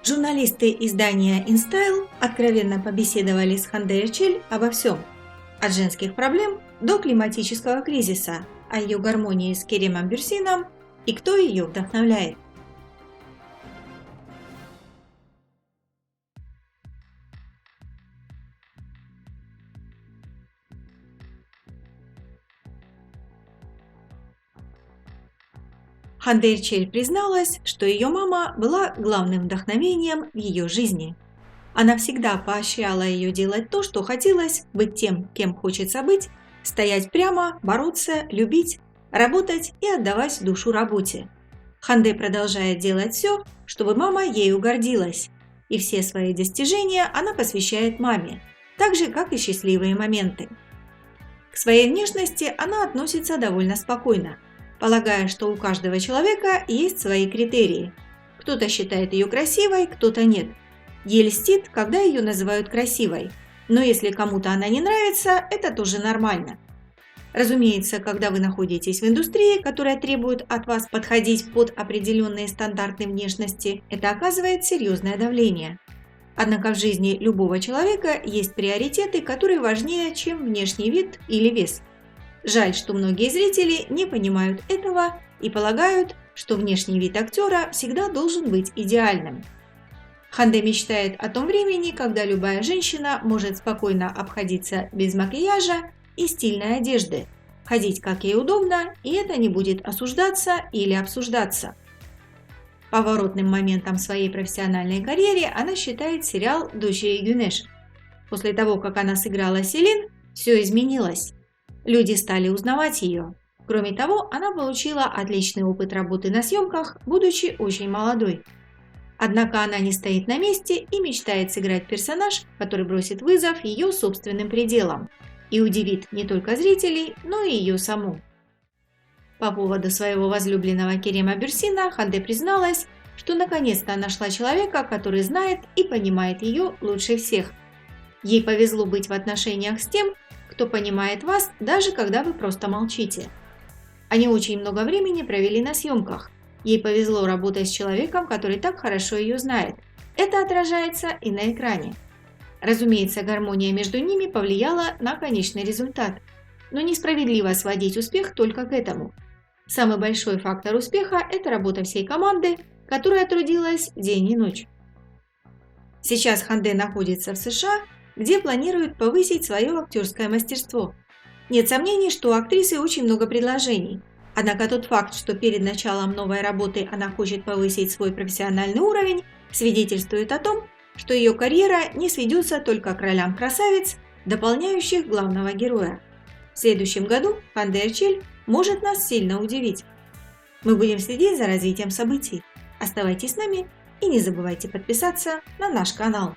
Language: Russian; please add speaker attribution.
Speaker 1: Журналисты издания InStyle откровенно побеседовали с Ханде Эрчель обо всем, от женских проблем до климатического кризиса, о ее гармонии с Керемом Бюрсином и кто ее вдохновляет. Ханде Эрчель призналась, что ее мама была главным вдохновением в ее жизни. Она всегда поощряла ее делать то, что хотелось, быть тем, кем хочется быть, стоять прямо, бороться, любить, работать и отдавать душу работе. Ханде продолжает делать все, чтобы мама ею гордилась, и все свои достижения она посвящает маме, так же, как и счастливые моменты. К своей внешности она относится довольно спокойно, полагая, что у каждого человека есть свои критерии. Кто-то считает ее красивой, кто-то нет. Ей льстит, когда ее называют красивой, но если кому-то она не нравится, это тоже нормально. Разумеется, когда вы находитесь в индустрии, которая требует от вас подходить под определенные стандарты внешности, это оказывает серьезное давление. Однако в жизни любого человека есть приоритеты, которые важнее, чем внешний вид или вес. Жаль, что многие зрители не понимают этого и полагают, что внешний вид актера всегда должен быть идеальным. Ханде мечтает о том времени, когда любая женщина может спокойно обходиться без макияжа и стильной одежды, ходить как ей удобно, и это не будет осуждаться или обсуждаться. Поворотным моментом в своей профессиональной карьере она считает сериал «Дочери Гюнеш». После того, как она сыграла Селин, все изменилось. Люди стали узнавать ее. Кроме того, она получила отличный опыт работы на съемках, будучи очень молодой. Однако она не стоит на месте и мечтает сыграть персонаж, который бросит вызов ее собственным пределам и удивит не только зрителей, но и ее саму. По поводу своего возлюбленного Керема Бюрсина Ханде призналась, что наконец-то нашла человека, который знает и понимает ее лучше всех. Ей повезло быть в отношениях с тем, кто понимает вас, даже когда вы просто молчите. Они очень много времени провели на съемках. Ей повезло работать с человеком, который так хорошо ее знает. Это отражается и на экране. Разумеется, гармония между ними повлияла на конечный результат. Но несправедливо сводить успех только к этому. Самый большой фактор успеха – это работа всей команды, которая трудилась день и ночь. Сейчас Ханде находится в США, где планирует повысить свое актерское мастерство. Нет сомнений, что у актрисы очень много предложений. Однако тот факт, что перед началом новой работы она хочет повысить свой профессиональный уровень, свидетельствует о том, что ее карьера не сведется только к ролям красавиц, дополняющих главного героя. В следующем году Ханде Эрчель может нас сильно удивить. Мы будем следить за развитием событий. Оставайтесь с нами и не забывайте подписаться на наш канал.